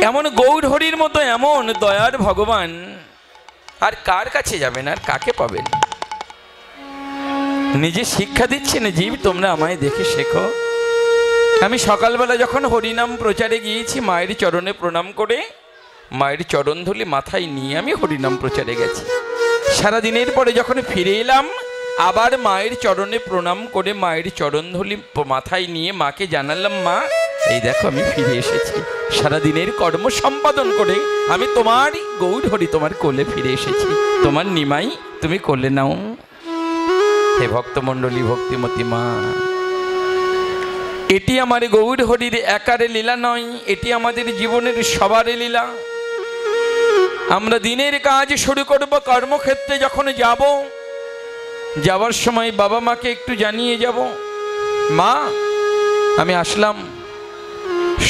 এমন গৌর হরির মতো এমন দয়ার ভগবান আর কার কাছে যাবেন, আর কাকে পাবেন? নিজে শিক্ষা দিচ্ছেন, জীব তোমরা আমায় দেখে শেখো। আমি সকালবেলা যখন হরিনাম প্রচারে গিয়েছি, মায়ের চরণে প্রণাম করে মায়ের চরণধূলি মাথায় নিয়ে আমি হরিনাম প্রচারে গেছি। সারাদিনের পরে যখন ফিরে এলাম, আবার মায়ের চরণে প্রণাম করে মায়ের চরণধূলি মাথায় নিয়ে মাকে জানালাম, মা এই দেখো আমি ফিরে এসেছি, সারাদিনের কর্ম সম্পাদন করে আমি তোমার গৌর হরি তোমার কোলে ফিরে এসেছি, তোমার নিমাই তুমি কোলে নাও। হে ভক্তমণ্ডলী, ভক্তিমতী মা, এটি আমার গৌর হরির একারে লীলা নয়, এটি আমাদের জীবনের সবার লীলা। আমরা দিনের কাজ শুরু করব, কর্মক্ষেত্রে যখন যাব, যাওয়ার সময় বাবা মাকে একটু জানিয়ে যাব, মা আমি আসলাম,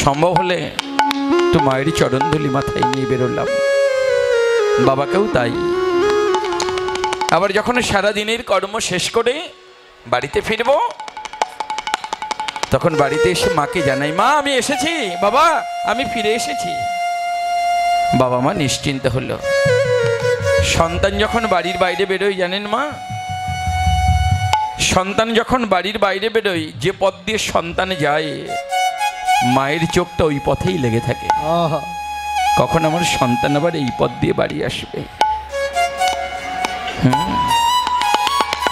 সম্ভব হলে একটু মায়ের চরণধূলি মাথায় নিয়ে বেরোলাম। বাবাকেও তাই। আবার যখন সারাদিনের কর্ম শেষ করে বাড়িতে ফিরব, তখন বাড়িতে এসে মাকে জানাই, মা আমি এসেছি, বাবা আমি ফিরে এসেছি। বাবা মা নিশ্চিন্ত হলো। সন্তান যখন বাড়ির বাইরে বেরোয় জানেন মা, সন্তান যখন বাড়ির বাইরে বেরোয়, যে পথ দিয়ে সন্তান যায় মায়ের চোখটা ওই পথেই লেগে থাকে, কখন আমার সন্তান আবার এই পথ দিয়ে বাড়ি আসবে।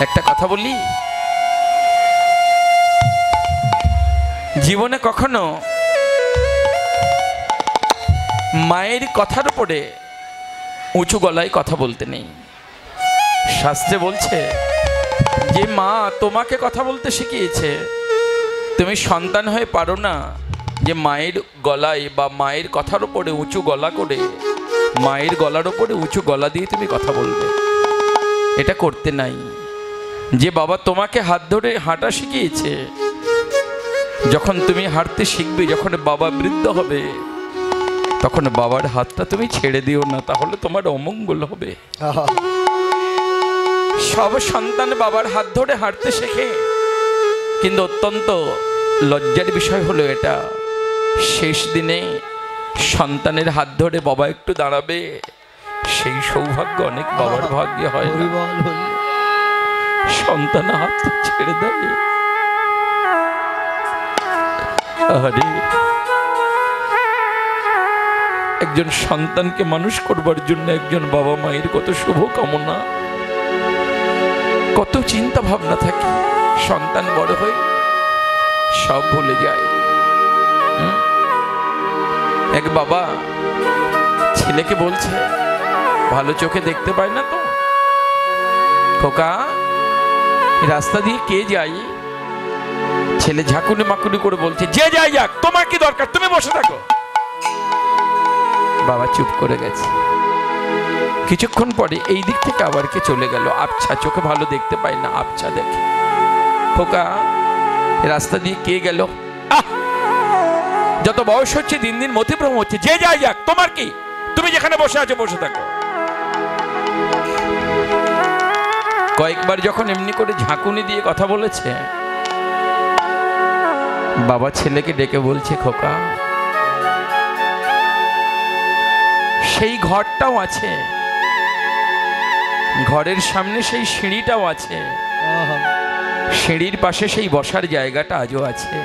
একটা কথা বলি, জীবনে কখনো মায়ের কথার উপরে উঁচু গলায় কথা বলতে নেই। শাস্ত্রে বলছে যে মা তোমাকে কথা বলতে শিখিয়েছে, তুমি সন্তান হয়ে পারো না যে মায়ের গলায় বা মায়ের কথার উপরে উঁচু গলা করে, মায়ের গলার উপরে উঁচু গলা দিয়ে তুমি কথা বলবে, এটা করতে নাই। যে বাবা তোমাকে হাত ধরে হাঁটা শিখিয়েছে, যখন তুমি হাঁটতে শিখবে, যখন বাবা বৃদ্ধ হবে, তখন বাবার হাতটা তুমি ছেড়ে দিও না, তাহলে তোমার অমঙ্গল হবে। সব সন্তান বাবার হাত ধরে হাঁটতে শেখে, কিন্তু অত্যন্ত লজ্জার বিষয় হলো এটা, শেষ দিনে সন্তানের হাত ধরে বাবা একটু দাঁড়াবে, সেই সৌভাগ্য অনেক বাবার ভাগ্যে হয় না। সন্তান হাত ছেড়ে দেয়। আরে একজন সন্তানকে মানুষ করবার জন্য একজন বাবা মায়ের কত শুভ কামনা, কত চিন্তা ভাবনা থাকে। সন্তান বড় হয়ে সব ভুলে যায়। এক বাবা ছেলেকে বলছে, ভালো চোখে দেখতে পায় না তো, খোকা রাস্তা দিয়ে কে যাই? ছেলে ঝাঁকুনি মাকুনি করে বলছে, যে যাই যাক, তোমার কি দরকার, তুমি বসে থাকো। বাবা চুপ করে গেছে। কিছুক্ষণ পরে এই দিক থেকে আবার কে চলে গেল, আবছা, চোখে ভালো দেখতে পায় না, আবছা দেখে। খোকা রাস্তা দিয়ে কে গেল? যত বয়স হচ্ছে দিন দিন মতিভ্রম হচ্ছে, যে যাই যাক, তোমার কি, তুমি যেখানে বসে আছো বসে থাকো। কয়েকবার যখন এমনি করে ঝাঁকুনি দিয়ে কথা বলেছে, বাবা ছেলেকে ডেকে বলছে, খোকা সেই ঘরটাও আছে, ঘরের সামনে সেই সিঁড়িটাও আছে, সিঁড়ির পাশে সেই বসার জায়গাটা আজও আছে।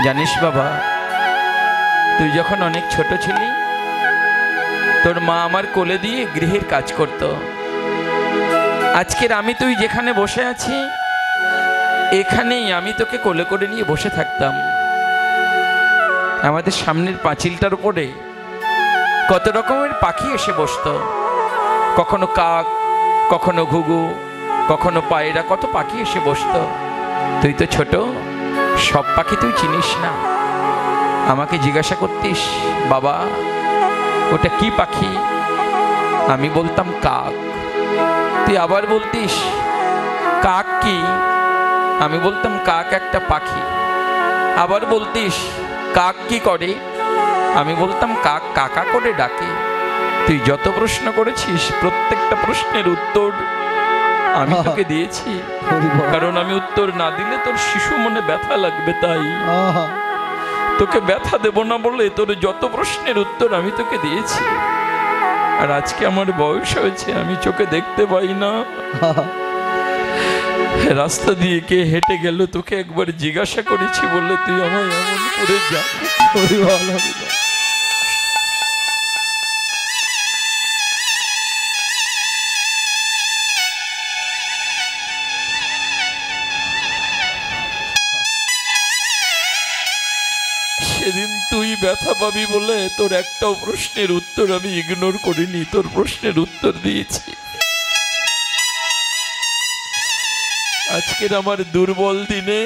জানিস বাবা, তুই যখন অনেক ছোট ছিলি, তোর মা আমার কোলে দিয়ে গৃহের কাজ করত। আজকের আমি তুই যেখানে বসে আছি, এখানেই আমি তোকে কোলে করে নিয়ে বসে থাকতাম। আমাদের সামনের পাঁচিলটার উপরে কত রকমের পাখি এসে বসতো, কখনো কাক, কখনো ঘুঘু, কখনো পায়রা, কত পাখি এসে বসতো। তুই তো ছোট, সব পাখি তুই চিনিস না। আমাকে জিজ্ঞাসা করতিস, বাবা ওটা কি পাখি? আমি বলতাম কাক। তুই আবার বলতিস, কাক কি? আমি বলতাম কাক একটা পাখি। আবার বলতিস, কাক কি করে? আমি বলতাম কাক কাকা করে ডাকে। তুই যত প্রশ্ন করেছিস, প্রত্যেকটা প্রশ্নের উত্তর আমি তোকে দিয়েছি, কারণ আমি উত্তর না দিলে তোর শিশু মনে ব্যথা লাগবে। তাই তোকে ব্যথা দেব না বলে তোর যত প্রশ্নের উত্তর আমি তোকে দিয়েছি। আর আজকে আমার বয়স হয়েছে, আমি চোখে দেখতে পাই না। রাস্তা দিয়ে কে হেঁটে গেল তোকে একবার জিজ্ঞাসা করেছি বলে তুই আমায় এমন করে যা। সেদিন তুই ব্যথা পাবি বলে তোর একটাও প্রশ্নের উত্তর আমি ইগনোর করিনি, তোর প্রশ্নের উত্তর দিয়েছি। আজকের আমার দুর্বল দিনে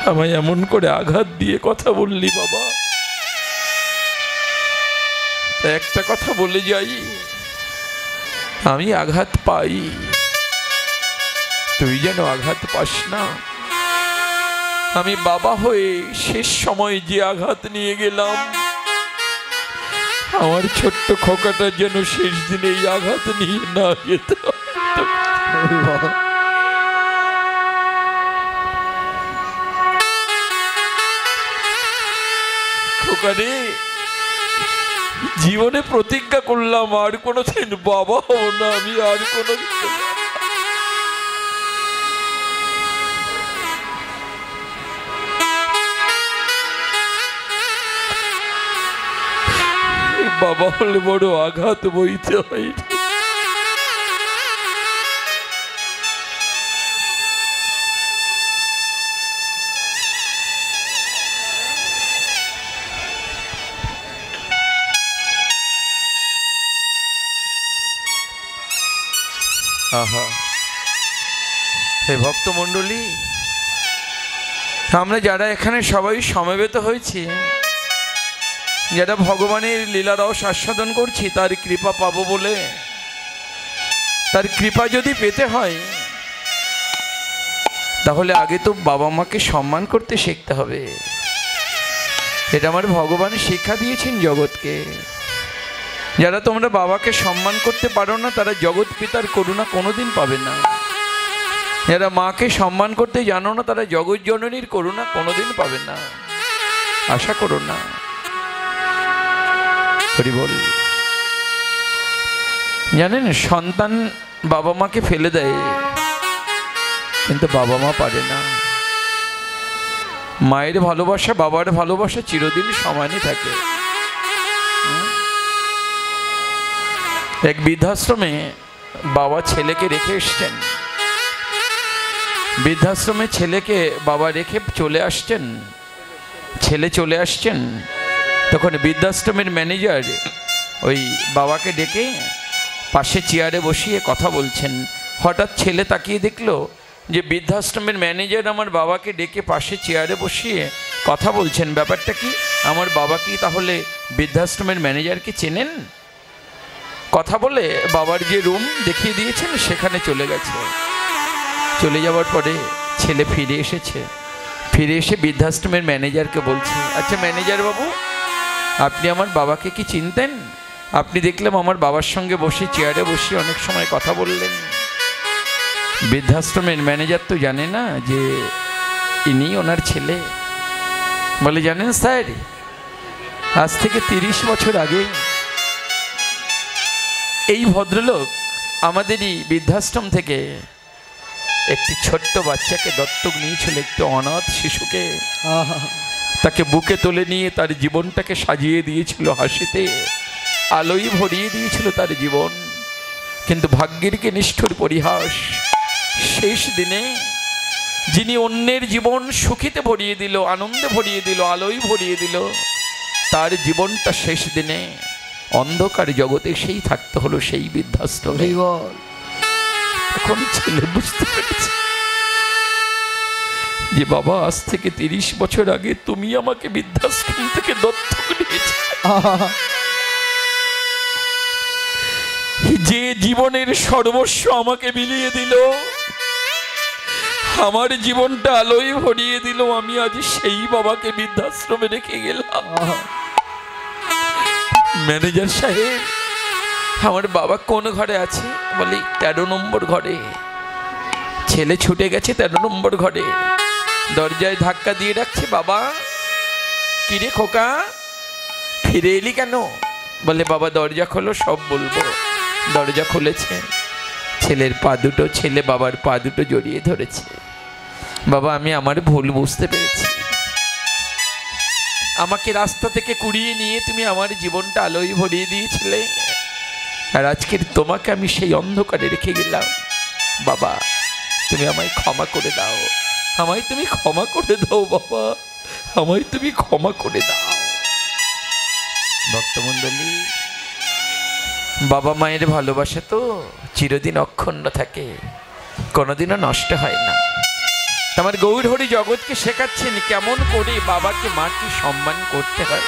আমায় এমন করে আঘাত দিয়ে কথা বললি বাবা। একটা কথা বলে যাই, আমি আঘাত পাই, তুই যেন আঘাত পাস না। আমি বাবা হয়ে শেষ সময় যে আঘাত নিয়ে গেলাম, আমার ছোট্ট খোকাটা যেন শেষ দিনে এই আঘাত নিয়ে না যেত। খোকারে, জীবনে প্রতিজ্ঞা করলাম আর কোনোদিন বাবা হব না আমি, আর কোনোদিন। বাবা হলে বড় আঘাত বইতে হয়। আহা, হে ভক্তমণ্ডলী, আমরা যারা এখানে সবাই সমবেত হয়েছি, যারা ভগবানের লীলারস আস্বাদন করছি, তার কৃপা পাবো বলে, তার কৃপা যদি পেতে হয় তাহলে আগে তো বাবা মাকে সম্মান করতে শিখতে হবে। এটা আমার ভগবান শিক্ষা দিয়েছেন জগৎকে। যারা তোমরা বাবাকে সম্মান করতে পারো না তারা জগৎ পিতার করুণা কোনোদিন পাবে না। যারা মাকে সম্মান করতে জানো না তারা জগৎ জননীর করুণা কোনোদিন পাবে না। আশা করো না। হরি বল। জানেন, সন্তান বাবা মাকে ফেলে দেয়, কিন্তু বাবা মা পারে না। মায়ের ভালোবাসা বাবার ভালোবাসা চিরদিন সমানই থাকে। এক বৃদ্ধাশ্রমে বাবা ছেলেকে রেখে এসছেন। বৃদ্ধাশ্রমে ছেলেকে বাবা রেখে চলে আসছেন। ছেলে চলে আসছেন, তখন বৃদ্ধাশ্রমের ম্যানেজার ওই বাবাকে ডেকে পাশে চেয়ারে বসিয়ে কথা বলছেন। হঠাৎ ছেলে তাকিয়ে দেখলো যে বৃদ্ধাশ্রমের ম্যানেজার আমার বাবাকে ডেকে পাশে চেয়ারে বসিয়ে কথা বলছেন। ব্যাপারটা কি? আমার বাবা কি তাহলে বৃদ্ধাশ্রমের ম্যানেজারকে চেনেন? কথা বলে বাবার যে রুম দেখিয়ে দিয়েছেন সেখানে চলে গেছে। চলে যাওয়ার পরে ছেলে ফিরে এসেছে। ফিরে এসে বৃদ্ধাশ্রমের ম্যানেজারকে বলছে, আচ্ছা ম্যানেজার বাবু, আপনি আমার বাবাকে কি চিনতেন? আপনি দেখলাম আমার বাবার সঙ্গে বসে চেয়ারে বসে অনেক সময় কথা বললেন। বৃদ্ধাশ্রমের ম্যানেজার তো জানে না যে ইনি ওনার ছেলে। বলে, জানেন স্যার, আজ থেকে 30 বছর আগে এই ভদ্রলোক আমাদেরই বৃদ্ধাশ্রম থেকে একটি ছোট্ট বাচ্চাকে দত্তক নিয়েছিল, একটি অনাথ শিশুকে। তাকে বুকে তুলে নিয়ে তার জীবনটাকে সাজিয়ে দিয়েছিল হাসিতে, আলোয় ভরিয়ে দিয়েছিল তার জীবন। কিন্তু ভাগ্যের কি নিষ্ঠুর পরিহাস, শেষ দিনে যিনি অন্যের জীবন সুখীতে ভরিয়ে দিল, আনন্দে ভরিয়ে দিল, আলোয় ভরিয়ে দিল, তার জীবনটা শেষ দিনে অন্ধকার জগতে সেই থাকতে হলো, সেই বৃদ্ধাশ্রমে। এখন ছেলে বুঝতে পেরেছে যে বাবা, আজ থেকে 30 বছর আগে তুমি আমাকে বৃদ্ধাশ্রম থেকে দত্তক নিয়েছো। যে জীবনের সর্বস্ব আমাকে বিলিয়ে দিল, আমার জীবনটা আলোয় ভরিয়ে দিল, আমি আজ সেই বাবাকে বৃদ্ধাশ্রমে রেখে গেলাম। ম্যানেজার সাহেব, আমার বাবা কোন ঘরে আছে? বলি 13 নম্বর ঘরে। ছেলে ছুটে গেছে 13 নম্বর ঘরে, দরজায় ধাক্কা দিয়ে রাখছে, বাবা কিরে খোকা, ফিরে এলি কেন? বলে বাবা দরজা খোলো, সব বলবো। দরজা খুলেছে, ছেলের পা দুটো, ছেলে বাবার পা দুটো জড়িয়ে ধরেছে। বাবা আমি আমার ভুল বুঝতে পেরেছি, আমাকে রাস্তা থেকে কুড়িয়ে নিয়ে তুমি আমার জীবনটা আলোয় ভরিয়ে দিয়েছিলে, আর আজকের তোমাকে আমি সেই অন্ধকারে রেখে গেলাম। বাবা তুমি আমায় ক্ষমা করে দাও, আমায় তুমি ক্ষমা করে দাও বাবা, আমায় তুমি ক্ষমা করে দাও। ভক্তমণ্ডলী, বাবা মায়ের ভালোবাসা তো চিরদিন অক্ষুণ্ণ থাকে, কোনোদিনও নষ্ট হয় না। আমার গৌরহরি জগৎকে শেখাচ্ছেন কেমন করে বাবাকে মাকে সম্মান করতে হয়।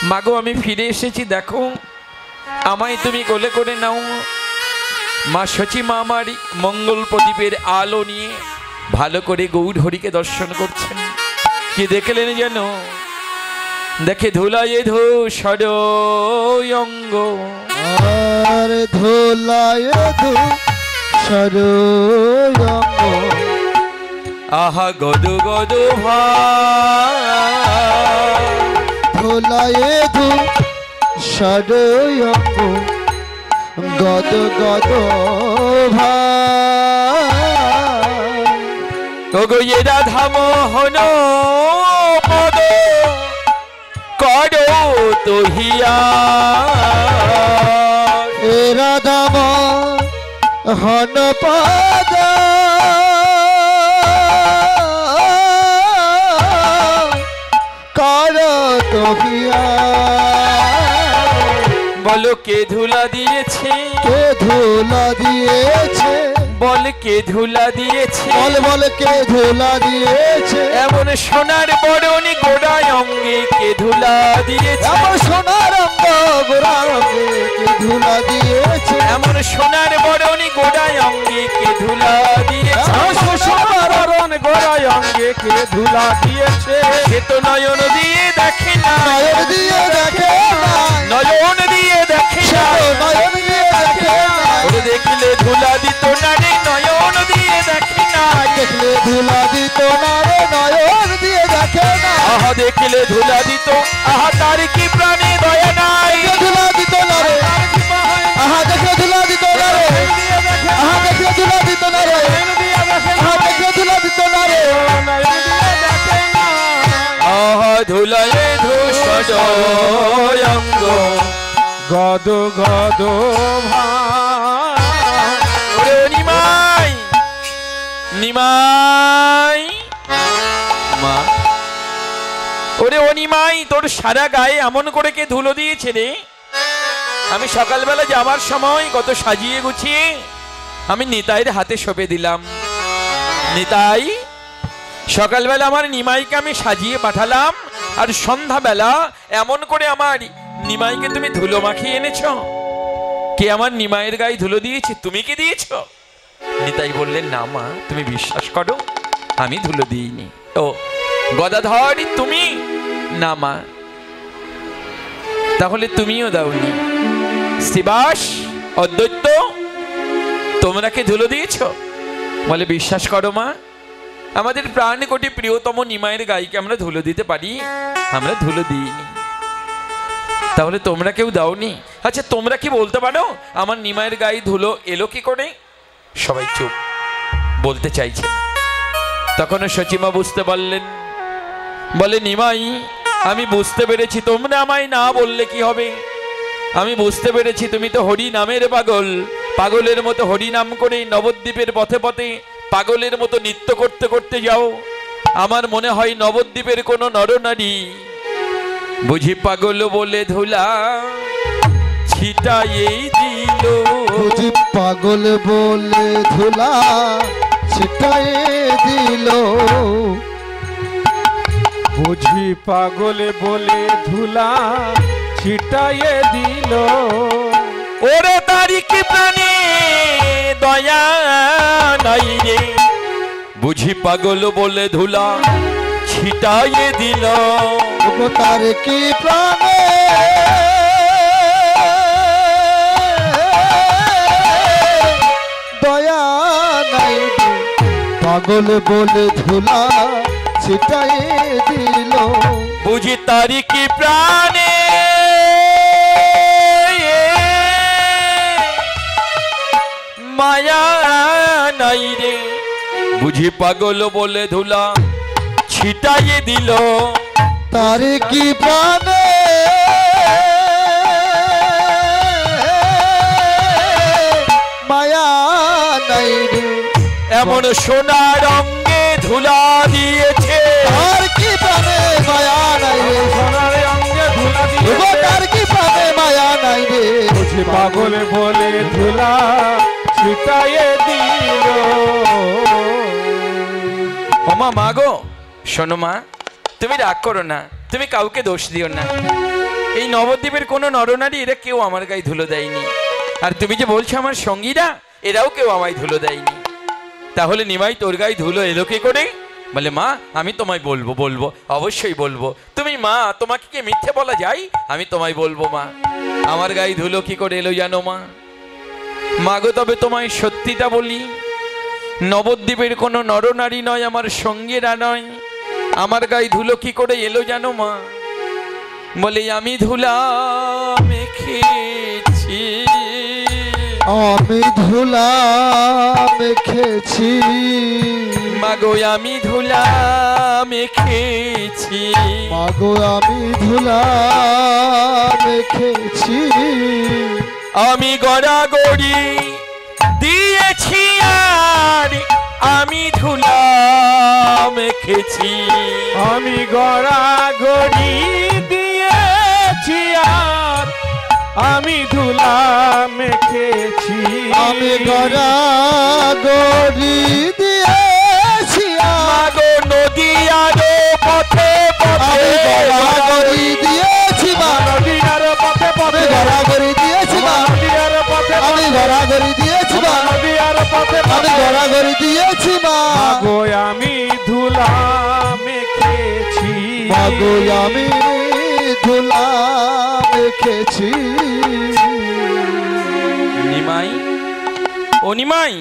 মাগো আমি ফিরে এসেছি, দেখো আমায় তুমি কোলে করে নাও। মা সচী মা আমার মঙ্গল প্রদীপের আলো নিয়ে ভালো করে গৌরহরিকে দর্শন করছেন। কি দেখলেন যেন? দেখে ধুলায় ধূসর অঙ্গ, আর ধুলায় ধূসর অঙ্গ, আহা গদ গদ ভাই। ধুলায় ধূসর অঙ্গ, গদ গদ ভাই। ওগো এ রাধা মোহন পদ করো তহিয়া, এ রাধা মোহন পদ করো তহিয়া। বলো কে ধুলা দিয়েছে, কে ধুলা দিয়েছে, বল কে ধুলা দিয়েছে, বল বল কে ধুলা দিয়েছে, এমন সোনার বরণী গোড়ায় অঙ্গে কে ধুলা দিয়েছে, এমন সোনার অঙ্গ গোড়া অঙ্গে কে ধুলা দিয়েছে, এমন সোনার বরণী গোড়ায় অঙ্গে কে ধুলা দিয়েছে, এমন সোনার অঙ্গ গোড়ায় অঙ্গে কে ধুলা দিয়েছে। সে তো নয়ন দিয়ে দেখে না, নয়ন দিয়ে দেখে না, নয়ন দিয়ে দেখে সে না, তো নয়ন দিয়ে দেখে না, ওরে দেখলে ধুলা দিত না রে, নয়ন দিয়ে দেখে না, দেখলে ধুলা দিত না রে, নয়ন দিয়ে দেখে না, আহা দেখলে ধুলা দিত, আহা তার কি প্রাণে দয়া নাই, ধুলা দিত না রে, আহা দেখলে ধুলা দিত না রে, আহা দেখলে ধুলা দিত না রে, আহা দেখলে ধুলা দিত না রে, আহা ধুলায় ধূসর অঙ্গ, গদ গদ ভাই। ওরে নিমাই নিমাই মা, ওরে ও নিমাই তোর সারা গায়ে এমন করে কে ধুলো দিয়েছে রে? আমি সকালবেলা যাবার সময় কত সাজিয়ে গুছিয়ে আমি নিতাইয়ের হাতে সঁপে দিলাম। নিতাই, সকালবেলা আমার নিমাইকে আমি সাজিয়ে পাঠালাম, আর সন্ধ্যাবেলা এমন করে আমার নিমাইকে তুমি ধুলো মাখিয়ে এনেছ। কে আমার নিমাইয়ের গায়ে ধুলো দিয়েছে? তুমি কি দিয়েছ? নিতাই বললেন না মা, তুমি বিশ্বাস করো আমি ধুলো দিইনি। ও গদাধর তুমি? না মা। তাহলে তুমিও দাওনি? শিবাস, অদ্বৈত, তোমরা কে ধুলো দিয়েছ? বলে বিশ্বাস করো মা, আমাদের প্রাণ কোটি প্রিয়তম নিমাইয়ের গাইকে আমরা ধুলো দিতে পারি? আমরা ধুলো দিইনি। তাহলে তোমরা কেউ দাওনি? আচ্ছা তোমরা কি বলতে পারো আমার নিমাইয়ের গায়ে ধুলো এলো কি করে? সবাই চুপ, বলতে চাইছে। তখন সচিমা বুঝতে পারলেন, বলে নিমাই আমি বুঝতে পেরেছি, তোমরা আমায় না বললে কি হবে? আমি বুঝতে পেরেছি তুমি তো হরি নামের পাগল, পাগলের মতো হরি নাম করে নবদ্বীপের পথে পথে পাগলের মতো নৃত্য করতে করতে যাও। আমার মনে হয় নবদ্বীপের কোনো নরনারী বুঝি পাগল বলে ধুলা ছিটাইয়েই দিল, বুঝি পাগল বলে ধুলা ছিটাইয়ে দিল, বুঝি পাগলে বলে ধুলা ছিটাইয়ে দিল। ওরে তারি কি প্রাণে দয়া নাই রে, বুঝি পাগল বলে ধুলা ছিটাইয়ে দিল। তার কি প্রাণে দয়া নাই, পাগল বলে ধুলা ছিটাইয়ে দিল। বুঝি তারি কি প্রাণে মায়া নাই রে, বুঝি পাগল বলে ধুলা ছিটাইয়ে দিল। তার কি প্রাণে মায়া নাই রে, এমন সোনার অঙ্গে ধুলা দিয়েছে। তার কি প্রাণে মায়া নাই রে, সোনার অঙ্গে ধুলা ওগো দিয়েছে। তার কি প্রাণে মায়া নাই রে, বুঝি পাগল বলে ধুলা ছিটাইয়ে দিল। ওমা মা গো, শোনো মা, তুমি রাগ করো না, তুমি কাউকে দোষ দিও না। এই নবদ্বীপের কোনো নরনারী এরা কেউ আমার গায়ে ধুলো দেয়নি। আর তুমি যে বলছো আমার সঙ্গীরা, এরাও কেউ আমায় ধুলো দেয়নি। তাহলে নিমাই তোর গায়ে ধুলো এলো কি করে? বলে মা আমি তোমায় বলবো, বলবো অবশ্যই বলবো। তুমি মা, তোমাকে কি মিথ্যে বলা যায়? আমি তোমায় বলবো মা, আমার গায়ে ধুলো কি করে এলো জানো মা? মা গো তবে তোমায় সত্যিটা বলি, নবদ্বীপের কোনো নরনারী নয়, আমার সঙ্গীরা নয়, আমার গায়ে ধুলো কি করে এলো জানো মা? বলে আমি ধুলা মেখেছি, আমি ধুলা মেখেছি, মাগো আমি ধুলা মেখেছি, মাগো আমি ধুলা মেখেছি, আমি গড়াগড়ি দিয়েছি আর আমি ধুলা মেখেছি। আমি গড়াগড়ি দিয়েছি আর আমি ধুলা মেখেছি। আমি গড়া গড়ি দিয়েছি, মাগো নদী আরো পথে পথে, আমি গড়া গড়ি দিয়েছি মা, নদীর পথে আমি পথে, গড়া গড়ি দিয়েছি মা, নদীর পথে আমি গড়া গড়ি দিয়েছি মা, নদীর পথে আমি গড়া গড়ি দিয়েছি মা, গো আমি ধুলা মেখেছি। মাগো আমি ধুলা মেখেছি। নিমাই, ও নিমাই,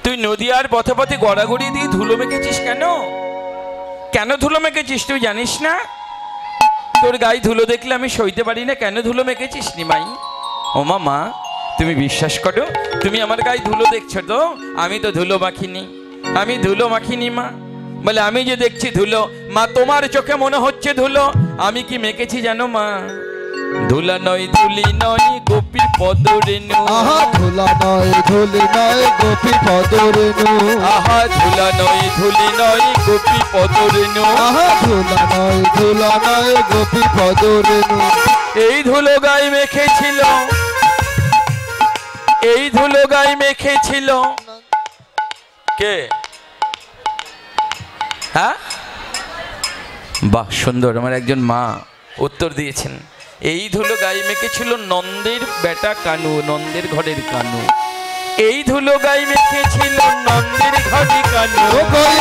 তুই নদী আর পথে পথে গড়াগড়ি দিয়ে ধুলো মেখেছিস কেন? কেন ধুলো মেখেছিস তুই জানিস না? তোর গায়ে ধুলো দেখলে আমি সইতে পারি না, কেন ধুলো মেখেছিস নিমাই? ও মা, তুমি বিশ্বাস করো, তুমি আমার গায়ে ধুলো দেখছো তো? আমি তো ধুলো মাখিনি, আমি ধুলো মাখিনি মা। বলে আমি যে দেখছি ধুলো, মা তোমার চোখে মনে হচ্ছে ধুলো, আমি কি মেখেছি জানো মা? ধুলা নয় ধুলি নয় গোপী পদরেণু, আহা ধুলা নয় ধুলি নয় গোপী পদরেণু, আহা ধুলা নয় ধুলি নয় গোপী পদরেণু, আহা ধুলা নয় গোপী পদরেণু। এই ধুলো গায়ে মেখেছিল, এই ধুলো গায়ে মেখেছিল কে? হ্যাঁ, বাহ সুন্দর, আমার একজন মা উত্তর দিয়েছেন। এই ধুলো গায়ে মেখেছিল নন্দের বেটা কানু, নন্দের ঘরের কানু। এই ধুলো গায়ে মেখেছিল নন্দের ঘরে কানু,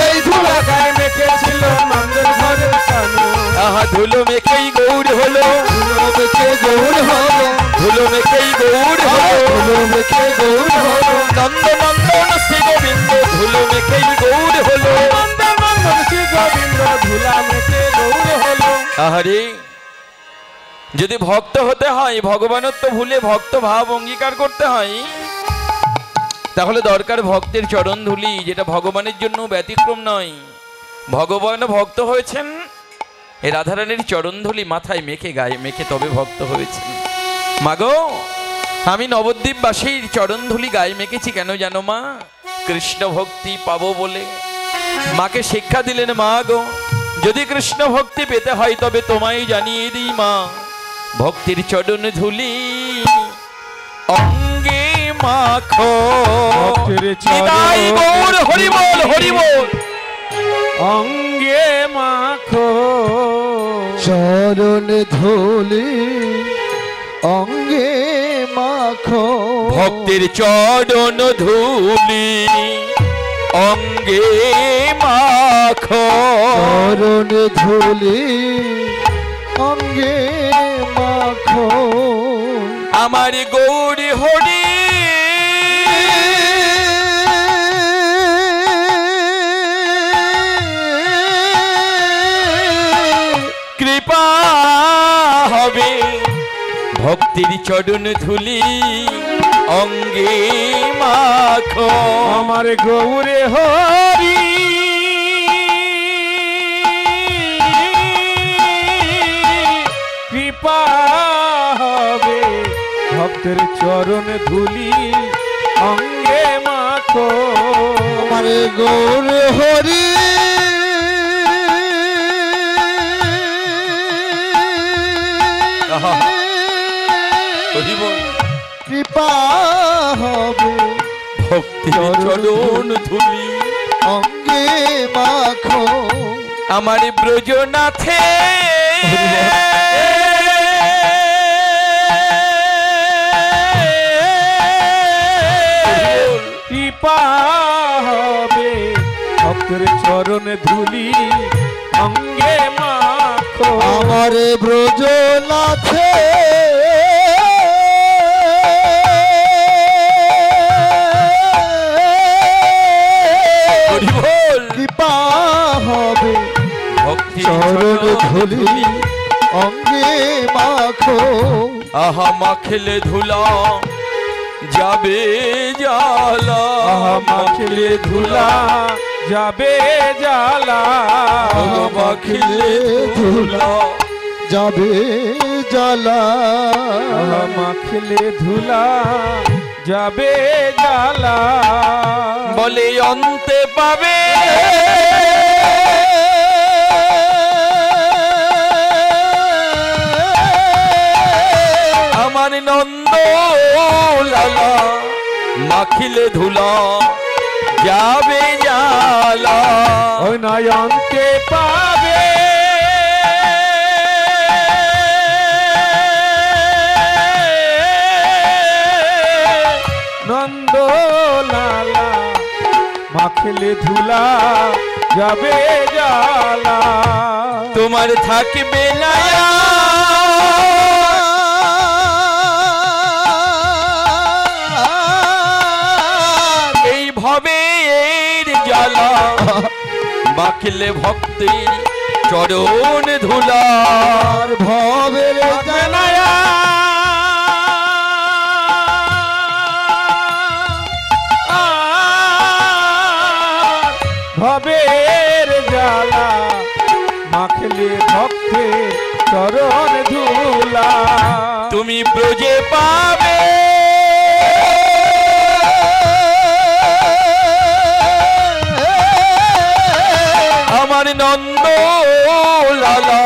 এই ধুলা গায়ে মেখেছিল নন্দের ঘরের কানু। আহা ধুলো মেখেই গৌর হলো, ধুলো মেখে গৌর হলো, ধুলো মেখেই গৌর হলো, ধুলো মেখে গৌর হলো, নন্দ নন্দন শ্রী গোবিন্দ ধুলো মেখেই গৌর হলো। শ্রী গোবিন্দ ধুলা মেখে গৌর হলো। আহারে, যদি ভক্ত হতে হয়, ভগবানত্ব ভুলে ভক্ত ভাব অঙ্গীকার করতে হয়, তাহলে দরকার ভক্তের চরণ ধুলি, যেটা ভগবানের জন্য ব্যতিক্রম নয়। ভগবান ভক্ত হয়েছেন এই রাধারানীর চরণ ধুলি মাথায় মেখে গায়ে মেখে, তবে ভক্ত হয়েছেন। মাগো, আমি নবদ্বীপবাসীর চরণ ধুলি গায়ে মেখেছি কেন জানো মা? কৃষ্ণ ভক্তি পাবো বলে। মাকে শিক্ষা দিলেন, মা গো যদি কৃষ্ণ ভক্তি পেতে হয় তবে তোমায় জানিয়ে দিই মা, ভক্তির চরণ ধুলি অঙ্গে মাখো। ভক্তির চরণ নিতাই গৌর হরি বল, হরি বল। অঙ্গে মাখো চরণ ধুলি অঙ্গে মাখো, ভক্তির চরণ ধুলি অঙ্গে মাখো, চরণ ধুলি অঙ্গে মাখো, আমার গৌরী হরি কৃপা হবে ভক্তির চরণ ধুলি অঙ্গে মাখো আমার গৌরে হরি কৃপা হবে ভক্তের চরণ ধুলি অঙ্গে মাখো আমার গৌর হরি আহা, হরি বল। কৃপা হবে ভক্তির চরণ ধুলি অঙ্গে মাখো আমার ব্রজনাথে কৃপা হবে ভক্তের চরণ ধুলি অঙ্গে মাখো আমার ব্রজনাথে হরি বল। কৃপা হবে ভক্তির চরণ ধুলি অঙ্গে মাখো আহা মাখলে ধুলা যাবে জালা আহা মাখলে ধুলা যাবে জ্বালা আহা মাখলে ধুলা যাবে জ্বালা আহা মাখলে ধুলা যাবে জ্বালা বলে অন্তে পাবে আমার নন্দ লালা মাখিলে ধুলা যাবে জালা ওই নয়নকে পাবে নন্দ লালা মাখলে ধুলা যাবে জ্বালা তোমার থাকবে না এই ভবের জ্বালা মাখলে ভক্তির চরণ ধুলার ভবের জ্বালা ভবের জ্বালা মাখলে ভক্তে চরণ ধুলা তুমি ব্রজে পাবে আমার নন্দ লালা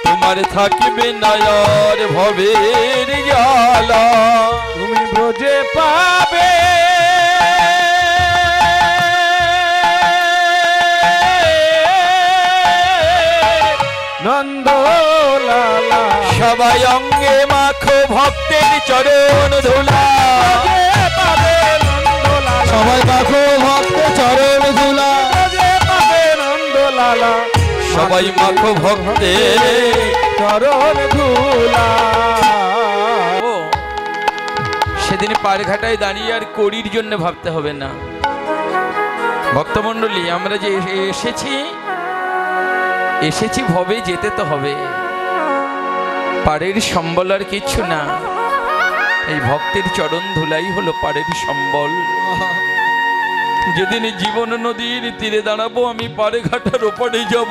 তোমার থাকিবে নায়ার ভবের জ্বালা তুমি ব্রজে পাবে নন্দ লালা সবাই অঙ্গে মাখো ভক্তের চরণ ধুলা পাবে নন্দ লালা সবাই মাখো ভক্ত চরণ ধুলা ব্রজে পাবে নন্দ লালা সবাই মাখো ভক্তের চরণ ধুলা ও, সেদিন পারঘাটায় দাঁড়িয়ে আর কড়ির জন্য ভাবতে হবে না ভক্তমণ্ডলী আমরা যে এসেছি ভবে যেতে তো হবে পাড়ের সম্বল আর কিছু না এই ভক্তের চরণ ধুলাই হলো পাড়ের সম্বল যেদিন জীবন নদীর তীরে দাঁড়াবো আমি পাড়ে ঘাটার ওপারে যাব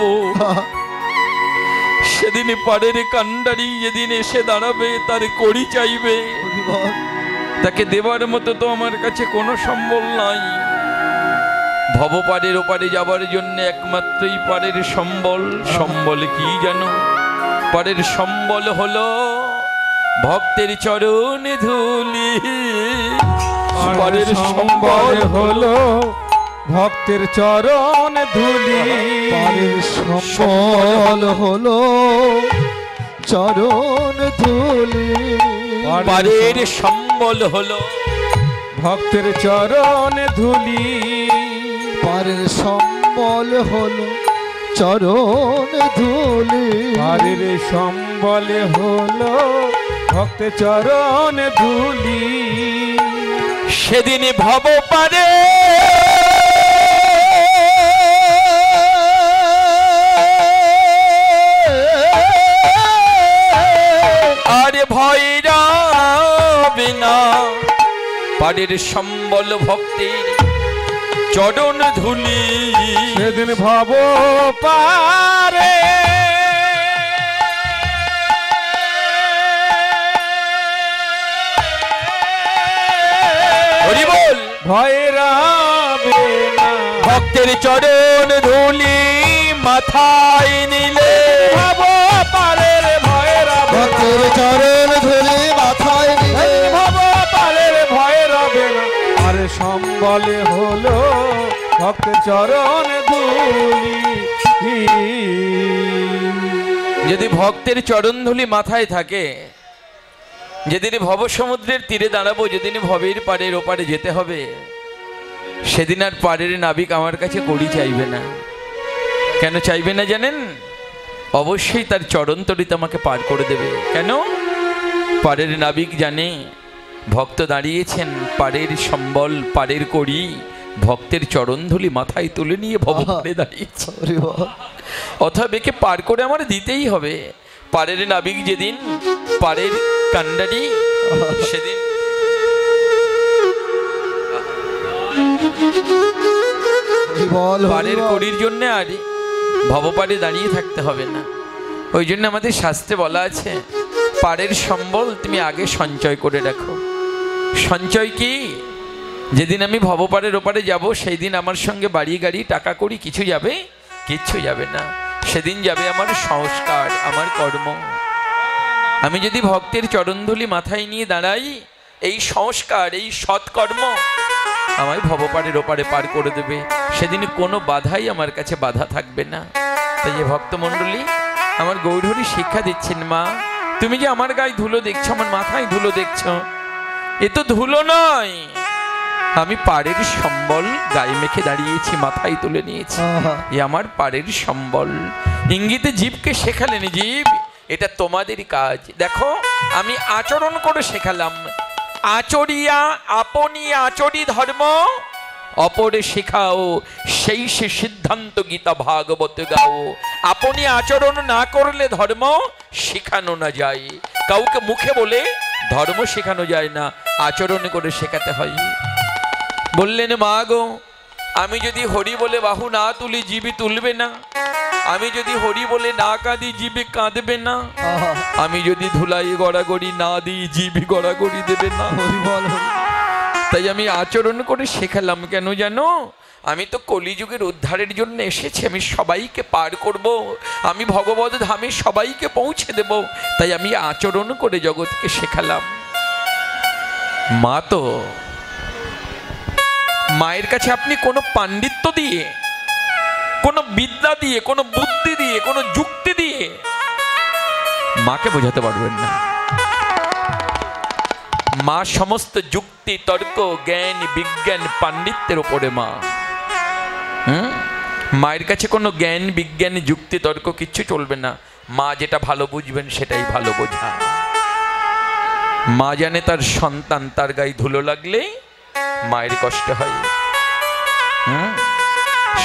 সেদিন পাড়ের কান্ডারি যেদিন এসে দাঁড়াবে তার কড়ি চাইবে তাকে দেবার মতো তো আমার কাছে কোনো সম্বল নাই ভব পাড়ের ওপারে যাবার জন্য একমাত্রই পাড়ের সম্বল সম্বল কি জানো পাড়ের সম্বল হলো ভক্তের চরণ ধুলি পাড়ের সম্বল হলো ভক্তের চরণ ধুলি পারের সম্বল হলো চরণ ধুলি পাড়ের সম্বল হলো ভক্তের চরণ ধুলি পারের সম্বল হলো চরণ ধুলি পারের সম্বলে হলো ভক্তের চরণ ধুলি সেদিন ভব পারে পারে ভয় রবে না, পারের সম্বল ভক্তের চরণ ধুলি। সেদিন ভব পারে হরি বল। ভয় রবে না, ভক্তের চরণ ধুলি মাথায় নিলে, ভব পারে রে ভয় রবে না, ভক্তের চরণ ধুলি মাথায় নিলে, সেদিন ভব পারে রে ভয় রবে না। আরে সম্বলে হলো ভক্তের চরণ ধুলি। যদি ভক্তের চরণ ধুলি মাথায় থাকে, যেদিন ভব সমুদ্রের তীরে দাঁড়াবো, যেদিন ভবের পাড়ের ওপারে যেতে হবে, সেদিন আর পাড়ের নাবিক আমার কাছে কড়ি চাইবে না। কেন চাইবে না জানেন? অবশ্যই তার চরণ তরিতে আমাকে পার করে দেবে। কেন? পাড়ের নাবিক জানে ভক্ত দাঁড়িয়েছেন, পাড়ের সম্বল পাড়ের কড়ি ভক্তের চরণ ধুলি মাথায় তুলে নিয়ে ভব পাড়ে দাঁড়িয়েছে। হরি বল। অথবা একে পার করে আমার দিতেই হবে। পাড়ের নাবিক যেদিন পাড়ের কান্ডারি, সেদিন হরি বল, হরি পাড়ের বল। কড়ির জন্য আর ভবপাড়ে দাঁড়িয়ে থাকতে হবে না। ওই জন্য আমাদের শাস্ত্রে বলা আছে, পাড়ের সম্বল তুমি আগে সঞ্চয় করে রাখো। সঞ্চয় কি? যেদিন আমি ভবপাড়ের ওপারে যাব, সেই দিন আমার সঙ্গে বাড়ি গাড়ি টাকা কড়ি কিছু যাবে? কিচ্ছু যাবে না। সেদিন যাবে আমার সংস্কার, আমার কর্ম। আমি যদি ভক্তের চরণধুলি মাথায় নিয়ে দাঁড়াই, এই সংস্কার, এই সৎকর্ম আমায় ভবপাড়ের ওপারে পার করে দেবে। সেদিন কোনো বাধাই আমার কাছে বাধা থাকবে না। তাই যে ভক্তমণ্ডলী আমার গৌরহরি শিক্ষা দিচ্ছেন, মা তুমি যে আমার গায়ে ধুলো দেখছো, আমার মাথায় ধুলো দেখছো, এ তো ধুলো নয়, আমি পাড়ের সম্বল গায়ে মেখে দাঁড়িয়েছি, মাথায় তুলে নিয়েছি। এ আমার পাড়ের সম্বল। ইঙ্গিতে জীবকে শেখালেন, জীব এটা তোমাদেরই কাজ। দেখো আমি আচরণ করে শেখালাম, আচরিয়া আপনি আচরি ধর্ম অপরে শেখাও, সেই সে সিদ্ধান্ত গীতা ভাগবত গাও। আপনি আচরণ না করলে ধর্ম শেখানো না যায়। কাউকে মুখে বলে ধর্ম শেখানো যায় না, আচরণ করে শেখাতে হয়। বললেন, মা গো আমি যদি হরি বলে বাহু না তুলি জীবী তুলবে না, আমি যদি হরি বলে না কাঁদি জীবী কাঁদবে না, আমি যদি ধুলাই গড়াগড়ি না দিই জীবী গড়াগড়ি দেবে না। হরি বল, হরি বল। তাই আমি আচরণ করে শেখালাম। কেন জানো? আমি তো কলিযুগের উদ্ধারের জন্য এসেছি, আমি সবাইকে পার করব, আমি ভগবত ধামে সবাইকে পৌঁছে দেব। তাই আমি আচরণ করে জগৎকে শেখালাম। মা তো, মায়ের কাছে আপনি কোনো পাণ্ডিত্য দিয়ে, কোনো বিদ্যা দিয়ে, কোনো বুদ্ধি দিয়ে, কোনো যুক্তি দিয়ে মাকে বোঝাতে পারবেন না। মা সমস্ত যুক্তি তর্ক জ্ঞান বিজ্ঞান পাণ্ডিত্যের উপরে মা। মায়ের কাছে কোনো জ্ঞান বিজ্ঞান যুক্তি তর্ক কিচ্ছু চলবে না। মা যেটা ভালো বুঝবেন সেটাই ভালো বোঝা। মা জানে তার সন্তান তার গায়ে ধুলো লাগলে মায়ের কষ্ট হয়।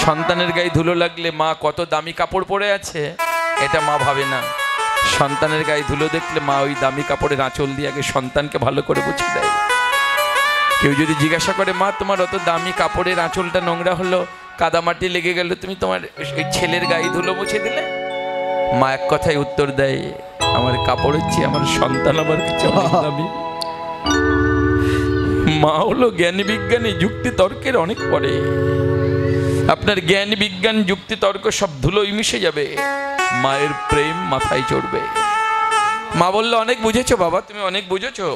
সন্তানের গায়ে ধুলো লাগলে মা কত দামি কাপড় পরে আছে এটা মা ভাবে না। সন্তানের গায়ে ধুলো দেখলে মা ওই দামি কাপড়ের আঁচল দিয়ে আগে সন্তানকে ভালো করে মুছে দেয়। কেউ যদি জিজ্ঞাসা করে, মা তোমার অত দামি কাপড়ের আঁচলটা নোংরা হলো, কাদামাটি লেগে গেল, তুমি তোমার ওই ছেলের গায়ে ধুলো মুছে দিলে? মা এক কথায় উত্তর দেয়, আমার কাপড় হচ্ছে আমার সন্তান আমার কাছে অনেক দামি। মা হলো জ্ঞান বিজ্ঞানী যুক্তি তর্কের অনেক পরে। আপনার জ্ঞান বিজ্ঞান যুক্তি তর্ক সব ধুলোই মিশে যাবে, মায়ের প্রেম মাথায় চড়বে। মা বললো, অনেক বুঝেছো বাবা, তুমি অনেক বুঝেছো,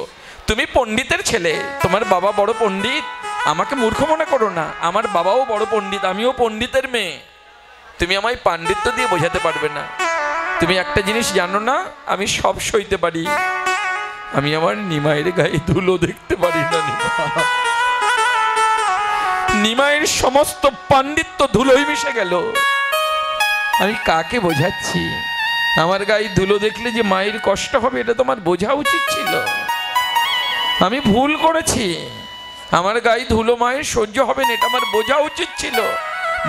তুমি পণ্ডিতের ছেলে, তোমার বাবা বড় পণ্ডিত, আমাকে মূর্খ মনে করো না, আমার বাবাও বড় পণ্ডিত, আমিও পণ্ডিতের মেয়ে, তুমি আমায় পাণ্ডিত্য দিয়ে বোঝাতে পারবে না। তুমি একটা জিনিস জানো না, আমি সব সইতে পারি, আমি আমার নিমাইয়ের গায়ে ধুলো দেখতে পারি না। নিমাইয়ের সমস্ত পাণ্ডিত্য ধুলোই মিশে গেল। আমি কাকে বোঝাচ্ছি? আমার গায়ে ধুলো দেখলে যে মায়ের কষ্ট হবে এটা তোমার বোঝা উচিত ছিল। আমি ভুল করেছি, আমার গায়ে ধুলো মায়ের সহ্য হবে না এটা আমার বোঝা উচিত ছিল।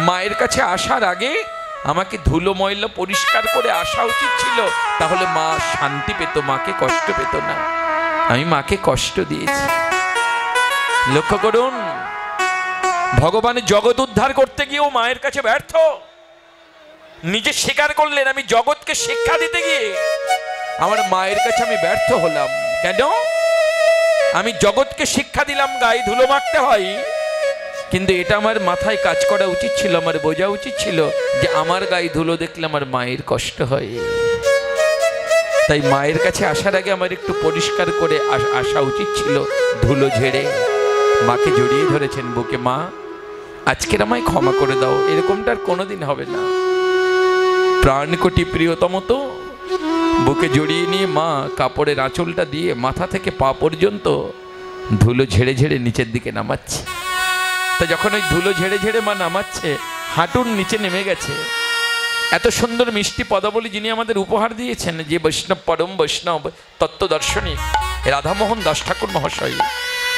মায়ের কাছে আসার আগে আমাকে ধুলো ময়লা পরিষ্কার করে আসা উচিত ছিল, তাহলে মা শান্তি পেত, মাকে কষ্ট পেত না। আমি মাকে কষ্ট দিয়েছি। লক্ষ্য করুন, ভগবানের জগৎ উদ্ধার করতে গিয়েও মায়ের কাছে ব্যর্থ। নিজে স্বীকার করলেন, আমি জগৎকে শিক্ষা দিতে গিয়ে আমার মায়ের কাছে আমি ব্যর্থ হলাম। কেন? আমি জগৎকে শিক্ষা দিলাম গায়ে ধুলো মাখতে হয়, কিন্তু এটা আমার মাথায় কাজ করা উচিত ছিল, আমার বোঝা উচিত ছিল যে আমার গায়ে ধুলো দেখলে আমার মায়ের কষ্ট হয়। তাই মায়ের কাছে আসার আগে আমার একটু পরিষ্কার করে আসা উচিত ছিল, ধুলো ঝেড়ে। মাকে জড়িয়ে ধরেছেন বুকে, মা আজকের আমায় ক্ষমা করে দাও, এরকমটা আর কোনোদিন হবে না। প্রাণকোটি প্রিয়তম তো বুকে জড়িয়ে নিয়ে মা কাপড়ের আঁচলটা দিয়ে মাথা থেকে পা পর্যন্ত ধুলো ঝেড়ে ঝেড়ে নিচের দিকে নামাচ্ছে। তা যখন ওই ধুলো ঝেড়ে ঝেড়ে মা নামাচ্ছে, হাঁটুর নিচে নেমে গেছে। এত সুন্দর মিষ্টি পদাবলী যিনি আমাদের উপহার দিয়েছেন, যে বৈষ্ণব পরম বৈষ্ণব তত্ত্বদর্শনী রাধামোহন দাস ঠাকুর মহাশয়,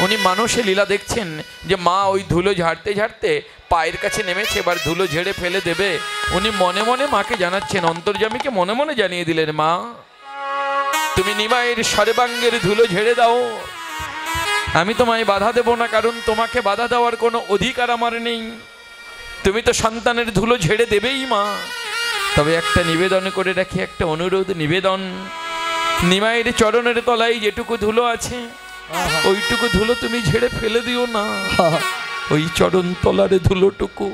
উনি মানুষে লীলা দেখছেন যে মা ওই ধুলো ঝাড়তে ঝাড়তে পায়ের কাছে নেমেছে, এবার ধুলো ঝেড়ে ফেলে দেবে। উনি মনে মনে মাকে জানাচ্ছেন, অন্তর্যামীকে মনে মনে জানিয়ে দিলেন, মা তুমি নিমাইয়ের সর্বাঙ্গের ধুলো ঝেড়ে দাও, আমি তোমায় বাধা দেব না, কারণ তোমাকে বাধা দেওয়ার কোনো অধিকার আমার নেই। তুমি তো সন্তানের ধুলো ঝেড়ে দেবেই মা। তবে একটা নিবেদন করে রাখি, একটা অনুরোধ নিবেদন, নিমাইয়ের চরণের তলায় যেটুকু ধুলো আছে ওইটুকু ধুলো তুমি ঝেড়ে ফেলে দিও না। ওই চরণ তলার ধুলোটুকু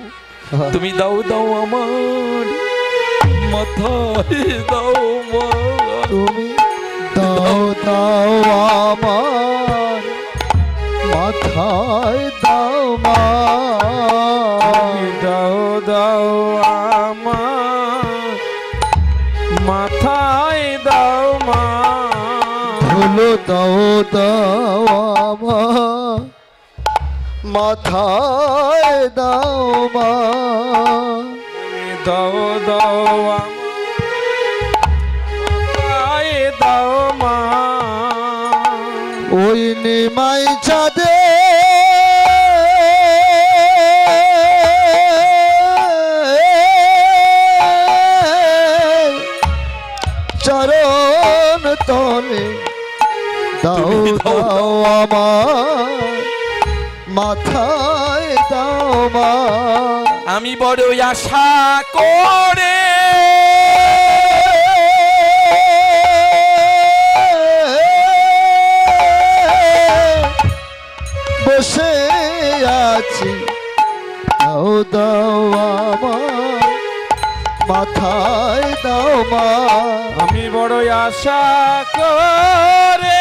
তুমি দাও, দাও আমার মাথায় দাও মা, তুমি দাও দাও আমার মাথায় দাও মা, দাও দাও আমার মাথায় দাও মা, ধুলো দাও দাও আমার মাথায় দাও মা, দাও দাও আমার মাথায় দাও মা। ওই নিমাই চাঁদে চরণ তলে দাও দাও আমার মাথায় দাও মা। আমি বড় আশা করে বসে আছি, দাও দাও আমার মাথায় দাও মা। আমি বড় আশা করে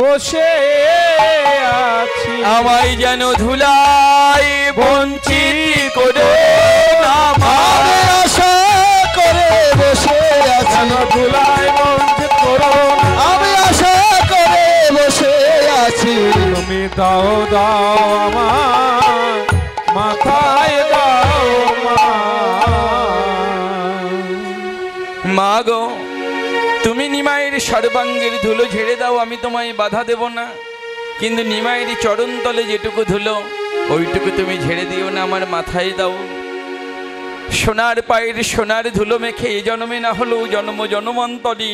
বসে আছি, আমায় যেন ধুলাই বঞ্চিত করো না মা। আমি আশা করে বসে আছি, ধুলায় বঞ্চিত করো না। আমি আশা করে বসে আছি, তুমি দাও দাও আমার মাথায় দাও মা। মা গো, তুমি নিমাইয়ের সর্বাঙ্গের ধুলো ঝেড়ে দাও, আমি তোমায় বাধা দেব না, কিন্তু নিমাইয়ের চরণ তলে যেটুকু ধুলো ওইটুকু তুমি ঝেড়ে দিও না, আমার মাথায় দাও। সোনার পায়ের সোনার ধুলো মেখে এ জন্মে না হলেও জন্ম জন্মান্তরে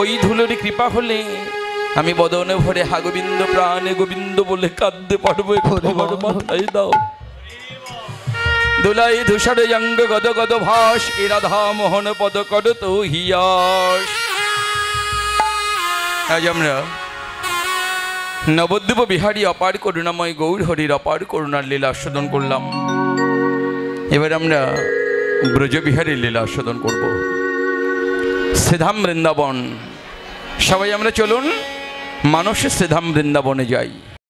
ওই ধুলোর কৃপা হলে আমি বদনে ভরে হা গোবিন্দ প্রাণে গোবিন্দ বলে কাঁদতে পারবো, আমার মাথায় দাও। দুলাই ধূসর জঙ্গ গদ গদ ভাস, এ রাধা মোহন পদ কর তো হিয়াস। আজ আমরা নবদ্বীপ বিহারী অপার করুণাময় গৌর হরির অপার করুণার লীলা আস্বাদন করলাম। এবার আমরা ব্রজবিহারীর লীলা আস্বাদন করব। শ্রীধাম বৃন্দাবন, সবাই আমরা চলুন মানসে শ্রীধাম বৃন্দাবনে যাই।